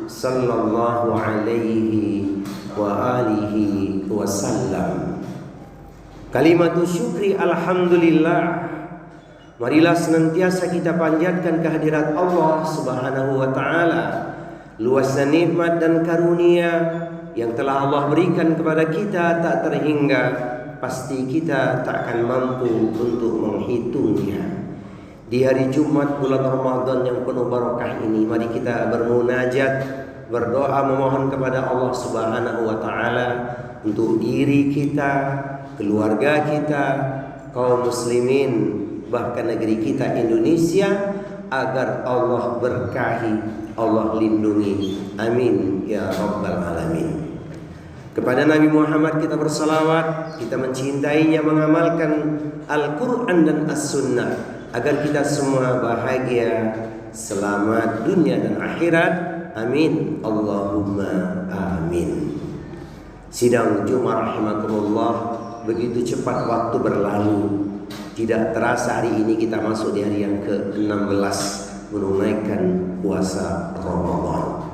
sallallahu alaihi wa alihi wasallam. Kalimatul syukri alhamdulillah. Marilah senantiasa kita panjatkan kehadirat Allah Subhanahu wa taala, luasnya nikmat dan karunia yang telah Allah berikan kepada kita tak terhingga. Pasti kita tak akan mampu untuk menghitungnya. Di hari Jumat bulan Ramadan yang penuh barakah ini, mari kita bermunajat, berdoa memohon kepada Allah Subhanahu wa taala untuk diri kita, keluarga kita, kaum muslimin, bahkan negeri kita Indonesia, agar Allah berkahi, Allah lindungi. Amin ya rabbal alamin. Kepada Nabi Muhammad kita bersalawat, kita mencintainya, mengamalkan Al-Quran dan As-Sunnah, agar kita semua bahagia, selamat dunia dan akhirat. Amin Allahumma amin. Sidang Jumat rahimakumullah, begitu cepat waktu berlalu. Tidak terasa hari ini kita masuk di hari yang ke-16 menunaikan puasa Ramadan.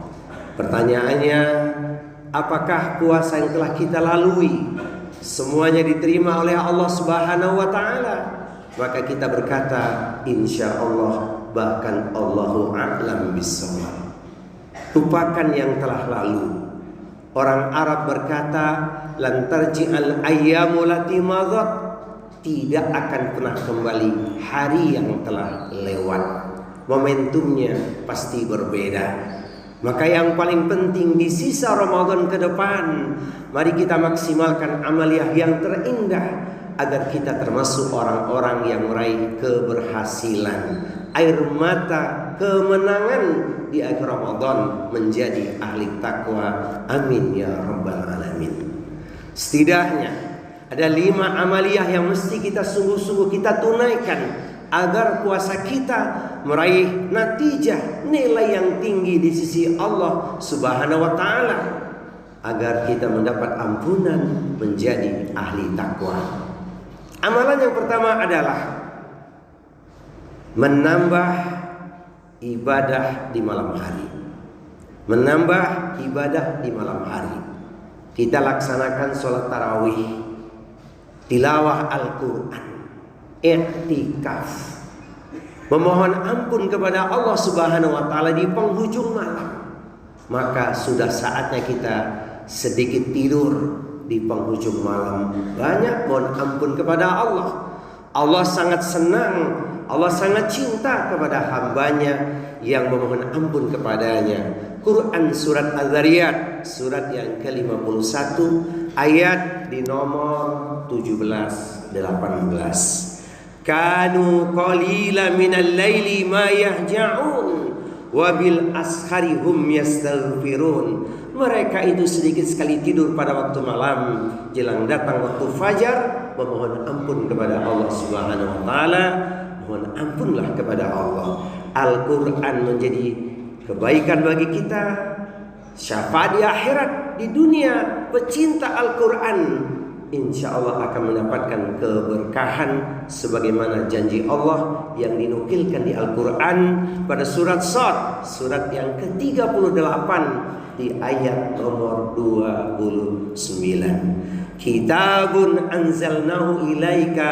Pertanyaannya, apakah puasa yang telah kita lalui semuanya diterima oleh Allah Subhanahu wa taala? Maka kita berkata insya Allah, bahkan Allahu a'lam bissawab. Lupakan yang telah lalu. Orang Arab berkata, lan tarji'al ayyamu lati madat. Tidak akan pernah kembali hari yang telah lewat. Momentumnya pasti berbeda. Maka yang paling penting di sisa Ramadan ke depan, mari kita maksimalkan amaliyah yang terindah, agar kita termasuk orang-orang yang meraih keberhasilan, air mata kemenangan di akhir Ramadan, menjadi ahli takwa. Amin ya rabbal alamin. Setidaknya ada 5 amaliyah yang mesti kita sungguh-sungguh kita tunaikan, agar puasa kita meraih natijah, nilai yang tinggi di sisi Allah Subhanahu wa taala, agar kita mendapat ampunan, menjadi ahli takwa. Amalan yang pertama adalah menambah ibadah di malam hari. Menambah ibadah di malam hari. Kita laksanakan sholat tarawih, tilawah Al-Quran, i'tikaf, memohon ampun kepada Allah Subhanahu wa taala di penghujung malam. Maka sudah saatnya kita sedikit tidur di penghujung malam. Banyak mohon ampun kepada Allah. Allah sangat senang, Allah sangat cinta kepada hambanya yang memohon ampun kepadanya. Quran surat Az-Zariyat, surat yang ke-51, ayat di nomor 17-18. Kanu qalila minal laili ma yahja'un wa bil ashari hum yastaghfirun. Mereka itu sedikit sekali tidur pada waktu malam, jelang datang waktu fajar memohon ampun kepada Allah Subhanahu wa taala. Mohon ampunlah kepada Allah. Al-Quran menjadi kebaikan bagi kita, syafaat di akhirat, di dunia. Pecinta Al-Quran insya Allah akan mendapatkan keberkahan, sebagaimana janji Allah yang dinukilkan di Al-Quran pada surat Shad, surat yang ke-38 di ayat nomor 29. Kitabun anzalnahu ilaika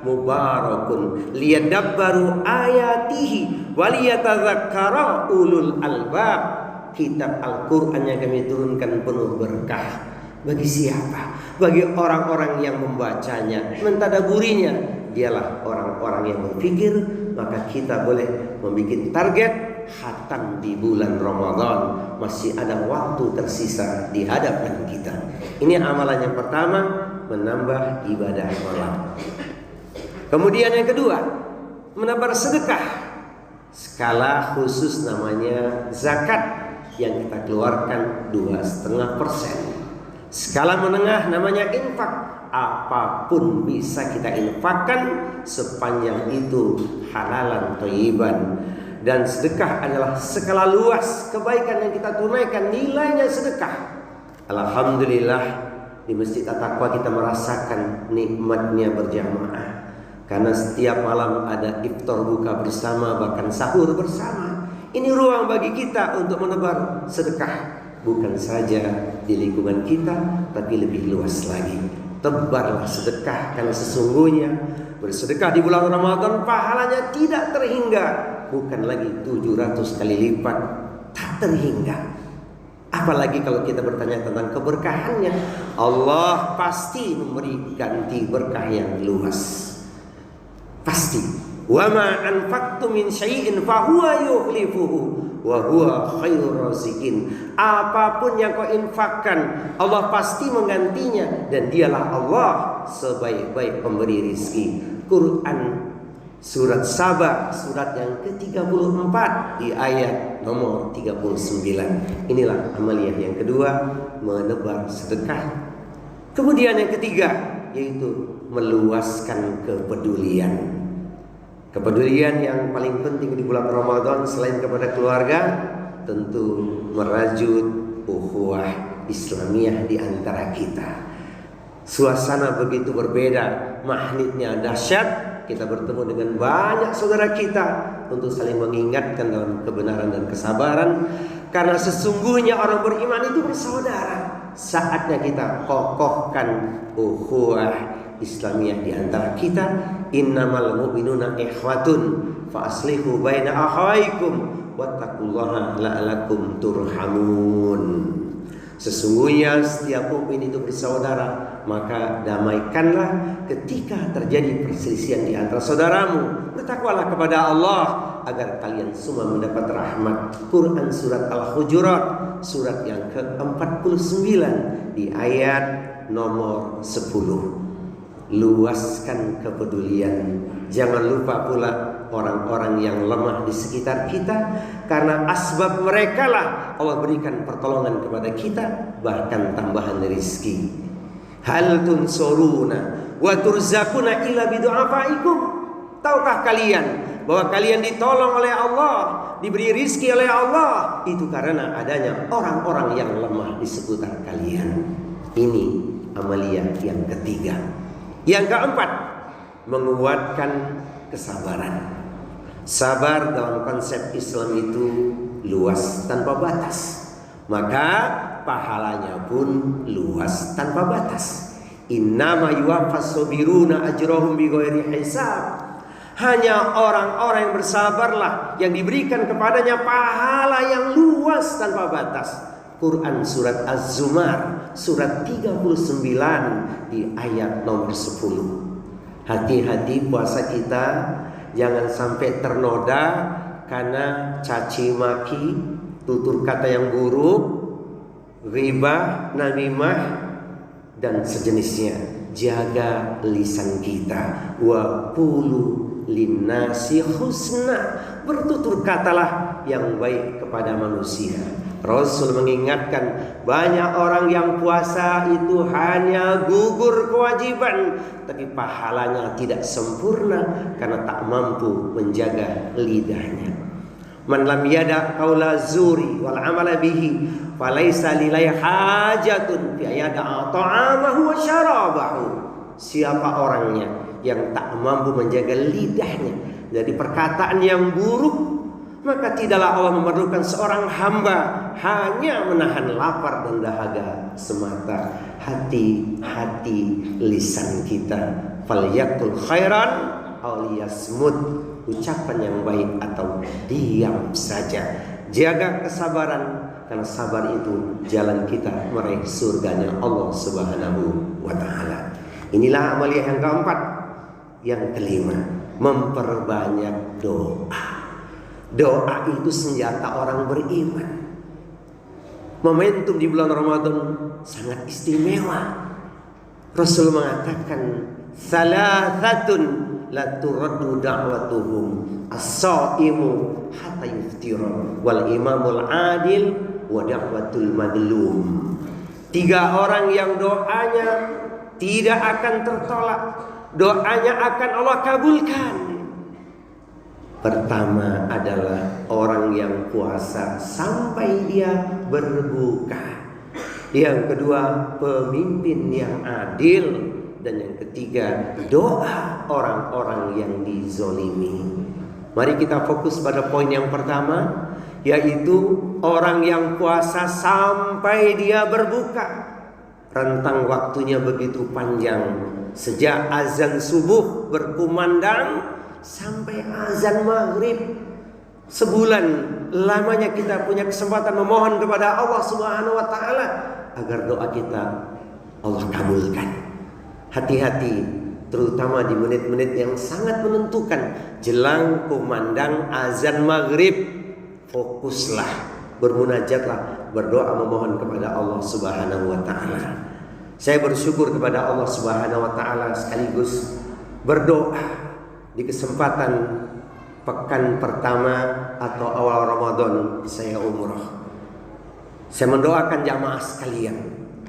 mubarakun liyadabbaru ayatihi waliyatadzakkara ulul albab. Kitab Al-Quran yang kami turunkan penuh berkah. Bagi siapa? Bagi orang-orang yang membacanya, mentadaburinya. Dialah orang-orang yang berpikir. Maka kita boleh membuat target khatam di bulan Ramadan. Masih ada waktu tersisa di hadapan kita. Ini amalan yang pertama, menambah ibadah malam. Kemudian yang kedua, menambah sedekah. Skala khusus namanya zakat yang kita keluarkan 2,5%. Skala menengah namanya infak. Apapun bisa kita infakkan sepanjang itu halalan thayyiban. Dan sedekah adalah skala luas kebaikan yang kita tunaikan, nilainya sedekah. Alhamdulillah, di Masjid At-Taqwa kita merasakan nikmatnya berjamaah. Karena setiap malam ada iftar buka bersama, bahkan sahur bersama. Ini ruang bagi kita untuk menebar sedekah, bukan saja di lingkungan kita, tapi lebih luas lagi. Tebarlah sedekah, karena sesungguhnya bersedekah di bulan Ramadan pahalanya tidak terhingga, bukan lagi 700 kali lipat, tak terhingga. Apalagi kalau kita bertanya tentang keberkahannya, Allah pasti memberi ganti berkah yang luas. Pasti. Wa ma anfaqtum min syai'in fa huwa yukhlifuhu wa huwa khairur raziqin. Apapun yang kau infakkan, Allah pasti menggantinya, dan dialah Allah sebaik-baik pemberi rizki. Quran surat Saba, surat yang ke-34 di ayat nomor 39. Inilah amaliyah yang kedua, menebar sedekah. Kemudian yang ketiga, yaitu meluaskan kepedulian. Kepedulian yang paling penting di bulan Ramadan selain kepada keluarga, tentu merajut ukhuwah Islamiyah di antara kita. Suasana begitu berbeda, magnetnya dahsyat. Kita bertemu dengan banyak saudara kita untuk saling mengingatkan dalam kebenaran dan kesabaran. Karena sesungguhnya orang beriman itu bersaudara. Saatnya kita kokohkan ukhuwah Islamiyah di antara kita. Innamal mu'minuna ikhwatun fa aslihu baina akhawaykum wattaqullaha la'alakum turhamun. Sesungguhnya setiap mukmin itu bersaudara, maka damaikanlah ketika terjadi perselisihan di antara saudaramu. Bertakwalah kepada Allah agar kalian semua mendapat rahmat. Quran surat Al-Hujurat, surat yang ke-49 di ayat nomor 10. Luaskan kepedulian. Jangan lupa pula orang-orang yang lemah di sekitar kita, karena asbab mereka lah Allah berikan pertolongan kepada kita, bahkan tambahan rezeki. Hal tunsuruna wa turzakuna illa bidu'afaikum. Tahukah kalian bahwa kalian ditolong oleh Allah, diberi rizki oleh Allah, itu karena adanya orang-orang yang lemah di sekitar kalian. Ini amaliyah yang ketiga. Yang keempat, menguatkan kesabaran. Sabar dalam konsep Islam itu luas tanpa batas, maka pahalanya pun luas tanpa batas. Innama yuwaffas sabiruna ajrahum bighairi hisab. Hanya orang-orang yang bersabarlah yang diberikan kepadanya pahala yang luas tanpa batas. Quran surat Az-Zumar surat 39 di ayat nomor 10. Hati-hati puasa kita jangan sampai ternoda karena caci maki, tutur kata yang buruk, ghibah, namimah dan sejenisnya. Jaga lisan kita. Wa qulu linnasi husna. Bertutur katalah yang baik kepada manusia. Rasul mengingatkan, banyak orang yang puasa itu hanya gugur kewajiban, tapi pahalanya tidak sempurna karena tak mampu menjaga lidahnya. Man lam yada qaula zuri wal amala bihi falaisa lillahi hajatun fi yada ta'amahu wa syarabahu. Siapa orangnya yang tak mampu menjaga lidahnya dari perkataan yang buruk, maka tidaklah Allah memerlukan seorang hamba hanya menahan lapar dan dahaga semata. Hati-hati lisan kita. Falyakul khairan aw liyasmut. Ucapan yang baik atau diam saja. Jaga kesabaran, karena sabar itu jalan kita meraih surganya Allah Subhanahu wa ta'ala. Inilah amaliyah yang keempat. Yang kelima, memperbanyak doa. Doa itu senjata orang beriman. Momentum di bulan Ramadan sangat istimewa. Rasul mengatakan, salasatun la turaddu da'watuhum as-shaimu hatta yuftira wal imamul adil wa da'watul madlum. 3 orang yang doanya tidak akan tertolak, doanya akan Allah kabulkan. Pertama adalah orang yang puasa sampai dia berbuka. Yang kedua, pemimpin yang adil. Dan yang ketiga, doa orang-orang yang dizolimi. Mari kita fokus pada poin yang pertama, yaitu orang yang puasa sampai dia berbuka. Rentang waktunya begitu panjang, sejak azan subuh berkumandang sampai azan maghrib. Sebulan lamanya kita punya kesempatan memohon kepada Allah Subhanahu wa taala agar doa kita Allah kabulkan. Hati-hati, terutama di menit-menit yang sangat menentukan jelang kumandang azan maghrib. Fokuslah, bermunajatlah, berdoa memohon kepada Allah Subhanahu wa taala. Saya bersyukur kepada Allah Subhanahu wa taala sekaligus berdoa di kesempatan pekan pertama atau awal Ramadan saya umrah. Saya mendoakan jamaah sekalian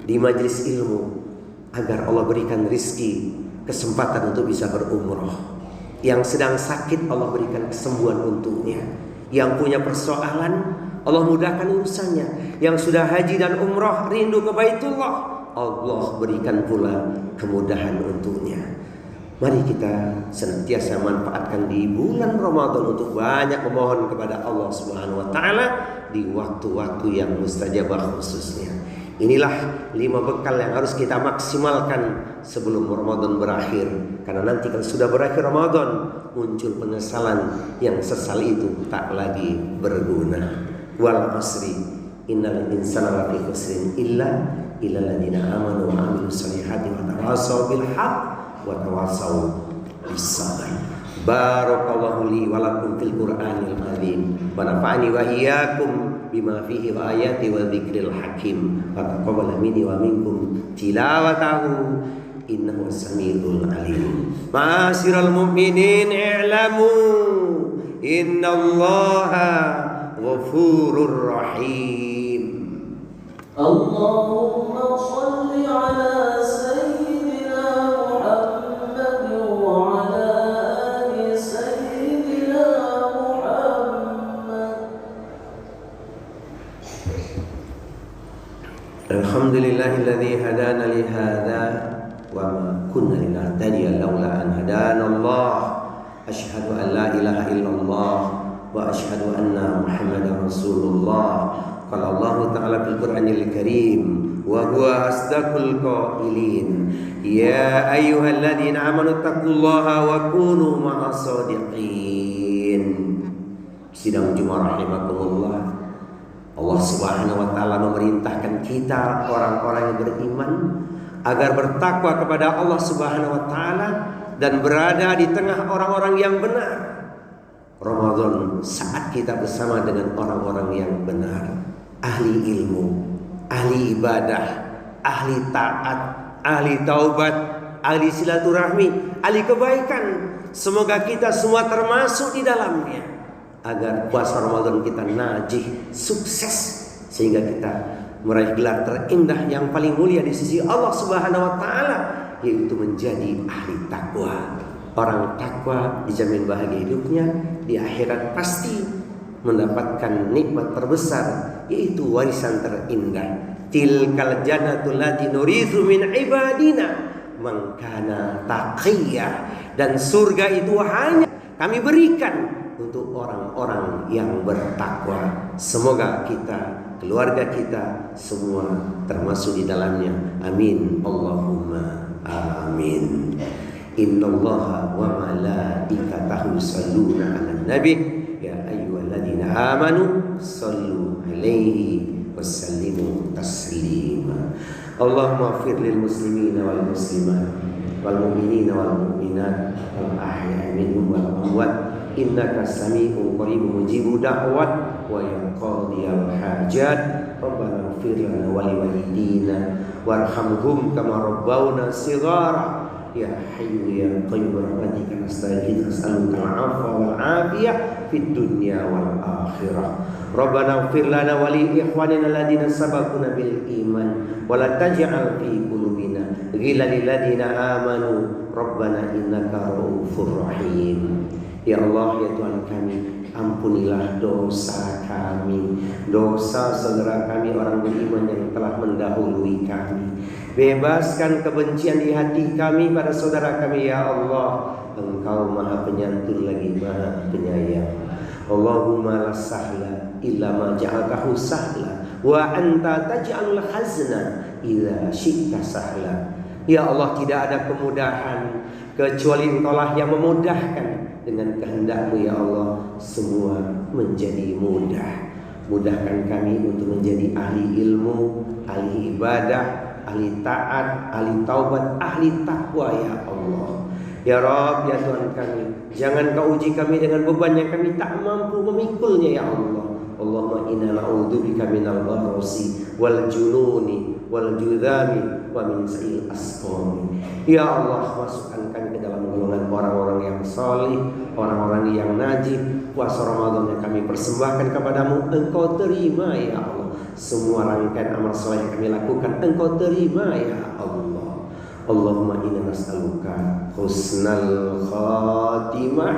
di majelis ilmu agar Allah berikan rizki, kesempatan untuk bisa berumrah. Yang sedang sakit Allah berikan kesembuhan untuknya. Yang punya persoalan Allah mudahkan urusannya. Yang sudah haji dan umrah rindu ke Baitullah, Allah berikan pula kemudahan untuknya. Mari kita senantiasa manfaatkan di bulan Ramadan untuk banyak memohon kepada Allah Subhanahu wa taala di waktu-waktu yang mustajabah khususnya. Inilah 5 bekal yang harus kita maksimalkan sebelum Ramadan berakhir. Karena nanti kalau sudah berakhir Ramadan, muncul penyesalan yang sesal itu tak lagi berguna. Wal asri innal insana lafi khusrin illa alladziina aamanu wa 'amilus shalihati wa tawassaw bil haqq wa tawassaw bis sabr. Barakallahu li wa lakum fil Qur'anil azim wa nafa'ani wa iyyakum bima fihi wa ayati wa dzikril hakim wa taqabbal minni wa minkum tilawatahu innahu samiul alim. Ma'asyiral mu'minin i'lamu innallaha ghafurur rahim. Allahumma shalli ala sayyidina Muhammad wa ala ali sayyidina Muhammad. Alhamdulillahilladzi hadana li hadza wa ma kunna linahtadiya laula an hadana Allah. Asyhadu an la ilaha illallah wa asyhadu anna Muhammadar Rasulullah. Qala Allah Ta'ala fil Qur'anil Karim wa huwa asdaqul qailin ya ayyuhalladzina amanu taqullaha wa kunu ma'as shadiqin. Sidang Jumat rahimakumullah. Allah Subhanahu wa taala memerintahkan kita orang-orang yang beriman agar bertakwa kepada Allah Subhanahu wa taala dan berada di tengah orang-orang yang benar. Ramadan saat kita bersama dengan orang-orang yang benar, ahli ilmu, ahli ibadah, ahli taat, ahli taubat, ahli silaturahmi, ahli kebaikan. Semoga kita semua termasuk di dalamnya, agar puasa Ramadan kita najih, sukses, sehingga kita meraih gelar terindah yang paling mulia di sisi Allah Subhanahu wa taala, yaitu menjadi ahli takwa. Orang takwa dijamin bahagia hidupnya, di akhirat pasti mendapatkan nikmat terbesar, yaitu warisan terindah. Tilkal jannatul lati nurithu min ibadina man kana taqiyya. Dan surga itu hanya kami berikan untuk orang-orang yang bertakwa. Semoga kita, keluarga kita semua termasuk di dalamnya. Amin. Allahumma amin. Innallaha wa malaikatahu yusholluna 'alan nabi ya ayyuhalladzina amanu shallu 'alaihi wasallimu taslima. Allahumma ighfir lil muslimina wal muslimat wal mu'minina wal mu'minat wal ahya'i minhum wal amwat innaka sami'un qaribun mujibud da'wat wa ya qadiyal hajat. Rabbana ighfir lana wa liwalidina warhamhum kama rabbawna shighara. Ya Hayyu ya Qayyum rahmatika nastaghith nas'aluka al-'afwa wal 'afiyah fid dunya wal akhirah. Rabbana ighfir lana wa li ikhwanina alladziina sabaquna bil iman wa la taj'al fi qulubina ghillan lil ladziina amanu rabbana innaka ra'ufur rahim. Ya Allah, ya Tuhan kami, ampunilah dosa kami, dosa saudara kami orang beriman yang telah mendahului kami. Bebaskan kebencian di hati kami pada saudara kami, ya Allah. Engkau maha penyantun lagi maha penyayang. Allahumma la sahla illa ma ja'altahu sahla wa anta taj'alul hazna idza syi'ta sahla. Ya Allah, tidak ada kemudahan kecuali Engkaulah yang memudahkan. Dengan kehendak-Mu ya Allah, semua menjadi mudah. Mudahkan kami untuk menjadi ahli ilmu, ahli ibadah, ahli taat, ahli taubat, ahli takwa ya Allah. Ya Rabb, ya Tuhan kami, jangan Kau uji kami dengan beban yang kami tak mampu memikulnya ya Allah. Allahumma inna na'udzubika minal gharasi wal jununi wal judhami wa min sa'il asqami. Ya Allah, masukkan kami ke dalam golongan orang-orang yang salih, orang-orang yang najib. Puasa Ramadan yang kami persembahkan kepadamu, Engkau terima ya Allah. Semua rangkaian amal saleh yang kami lakukan, Engkau terima ya Allah. Allahumma inna nas'aluka husnal khatimah.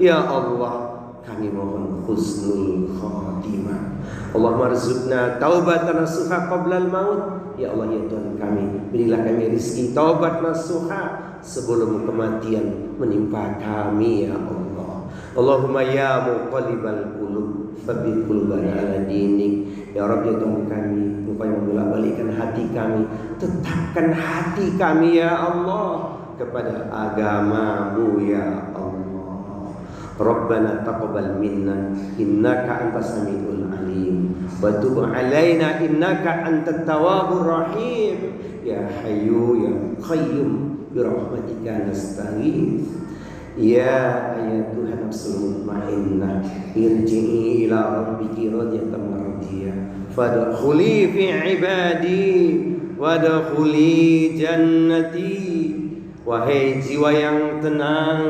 Ya Allah, kami mohon husnul khatimah. Allahumma rizqna taubatan nasuha qablal maut. Ya Allah, ya Tuhan kami, berilah kami rezeki taubat nasuha sebelum kematian menimpa kami ya Allah. Allahumma ya muqallibal qulub tsabbit qulubana ala dinik. Ya Rabb, ya Tuhan kami, Engkau yang membolak-balikkan hati kami, tetapkan hati kami ya Allah kepada agama-Mu ya Allah. Rabbana taqabbal minna innaka antas samiul alim wa tub alaina innaka antat tawwabur rahim. Ya Hayyu ya Qayyum bi rahmatika nastaghits. Ya ayyatuhan nafsul mutmainnah irji'i ila rabbiki radiyatan mardiyah fadkhuli fi ibadi wadkhuli jannati. Wahai jiwa yang tenang,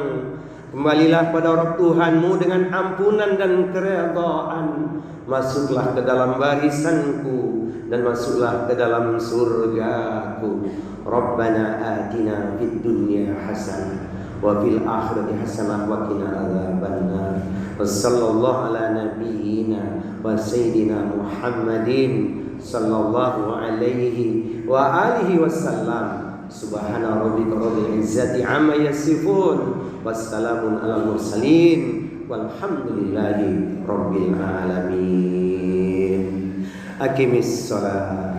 kembalilah pada Rabb Tuhanmu dengan ampunan dan keredaan. Masuklah ke dalam barisanku dan masuklah ke dalam surgaku. Rabbana atina fid dunya hasanah wa fil akhirati hasanah wa qina adzabannar. Wassallallahu ala nabiyyina wa sayyidina Muhammadin sallallahu alaihi wa alihi wasallam. Subhana rabbika rabbil izzati amma yasifun wassalamun alal mursalin walhamdulillahi rabbil alamin. Aqimis shalah.